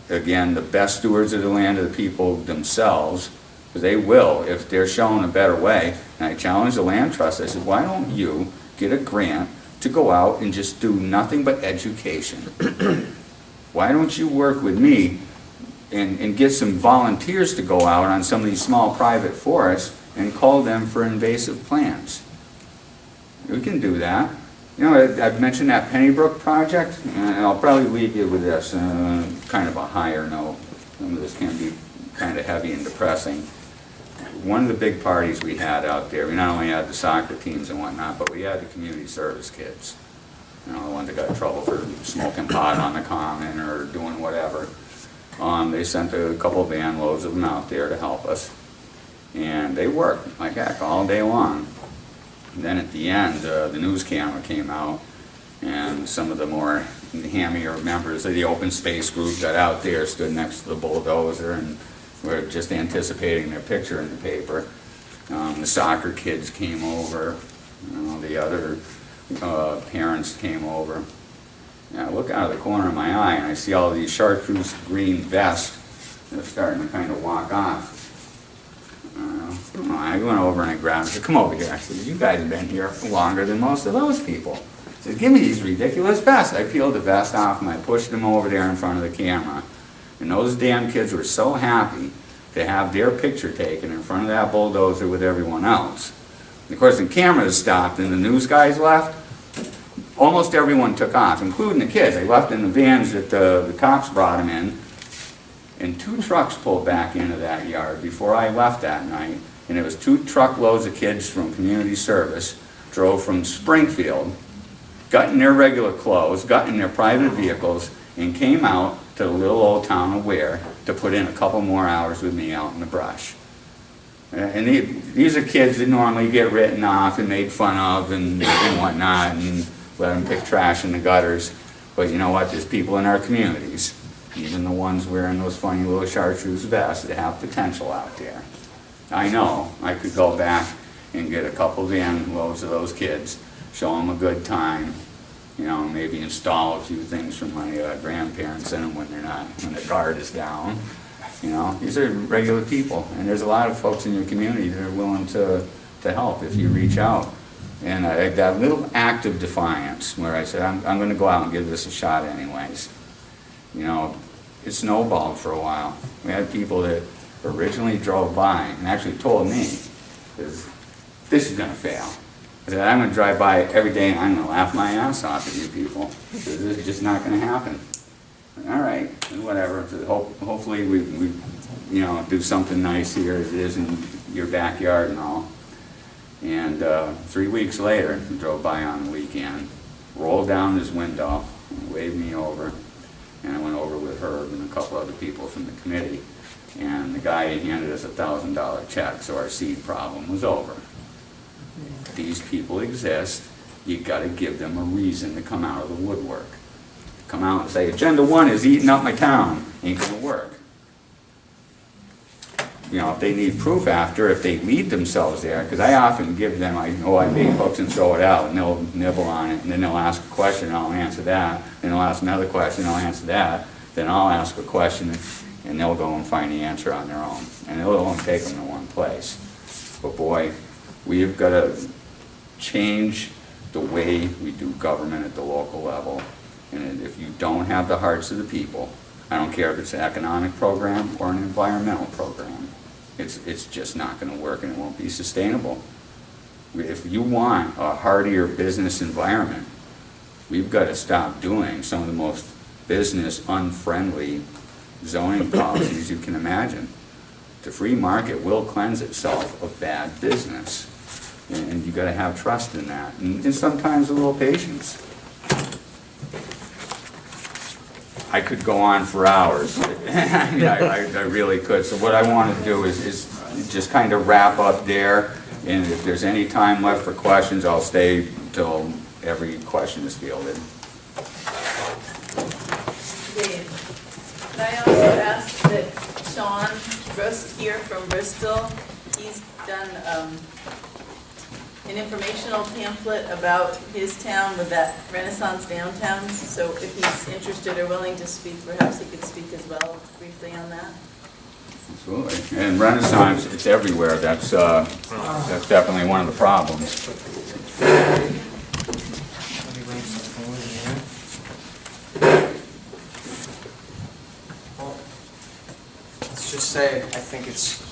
again, the best stewards of the land are the people themselves, because they will, if they're shown a better way. And I challenged the land trust. I said, why don't you get a grant to go out and just do nothing but education? Why don't you work with me and get some volunteers to go out on some of these small private forests and call them for invasive plants? We can do that. You know, I've mentioned that Pennybrook project, and I'll probably leave you with this, kind of a higher note. Some of this can be kind of heavy and depressing. One of the big parties we had out there, we not only had the soccer teams and whatnot, but we had the community service kids. You know, the ones that got in trouble for smoking pot on the common or doing whatever. They sent a couple of van loads of them out there to help us. And they worked like heck all day long. And then at the end, the news camera came out, and some of the more hammier members of the open space group got out there, stood next to the bulldozer, and were just anticipating their picture in the paper. The soccer kids came over, you know, the other parents came over. And I look out of the corner of my eye and I see all these chartreuse green vests that are starting to kind of walk off. I went over and I grabbed them. I said, come over here. I said, you guys have been here longer than most of those people. I said, give me these ridiculous vests. I peeled the vest off and I pushed them over there in front of the camera. And those damn kids were so happy to have their picture taken in front of that bulldozer with everyone else. And of course, the cameras stopped and the news guys left. Almost everyone took off, including the kids. They left in the vans that the cops brought them in. And 2 trucks pulled back into that yard before I left that night. And it was 2 truckloads of kids from community service, drove from Springfield, got in their regular clothes, got in their private vehicles, and came out to the little old town of Ware to put in a couple more hours with me out in the brush. And these are kids that normally get written off and made fun of and whatnot, and let them pick trash in the gutters. But you know what? There's people in our communities, even the ones wearing those funny little chartreuse vests, that have potential out there. I know I could go back and get a couple van loads of those kids, show them a good time, you know, maybe install a few things from my grandparents in them when the guard is down. You know, these are regular people, and there's a lot of folks in your community that are willing to help if you reach out. And that little act of defiance where I said, I'm going to go out and give this a shot anyways. You know, it snowballed for a while. We had people that originally drove by and actually told me, this is going to fail. I said, I'm going to drive by every day and I'm going to laugh my ass off at you people. This is just not going to happen. All right, whatever. So hopefully we you know, do something nice here as it is in your backyard and all. And 3 weeks later, he drove by on the weekend, rolled down his window, waved me over, and I went over with Herb and a couple other people from the committee. And the guy handed us a $1,000 check, so our seed problem was over. These people exist. You got to give them a reason to come out of the woodwork. Come out and say, Agenda 1 is eating up my town. Ain't going to work. You know, if they need proof after, if they lead themselves there, because I often give them, I make hooks and throw it out, and they'll nibble on it, and then they'll ask a question, and I'll answer that, and they'll ask another question, and I'll answer that, then I'll ask a question, and they'll go and find the answer on their own, and it'll only take them to one place. But boy, we've got to change the way we do government at the local level, and if you don't have the hearts of the people, I don't care if it's an economic program or an environmental program, it's just not going to work and it won't be sustainable. If you want a heartier business environment, we've got to stop doing some of the most business unfriendly zoning policies you can imagine. The free market will cleanse itself of bad business, and you've got to have trust in that, and sometimes a little patience. I could go on for hours. I mean, I really could. So what I want to do is just kind of wrap up there. And if there's any time left for questions, I'll stay till every question is fielded. Dave, could I also ask that Sean Rust here from Bristol, he's done an informational pamphlet about his town with that Renaissance downtown. So if he's interested or willing to speak, perhaps he could speak as well. well briefly on that? Absolutely. And Renaissance, it's everywhere. That's definitely one of the problems. Let me bring something in here. Well, let's just say, I think it's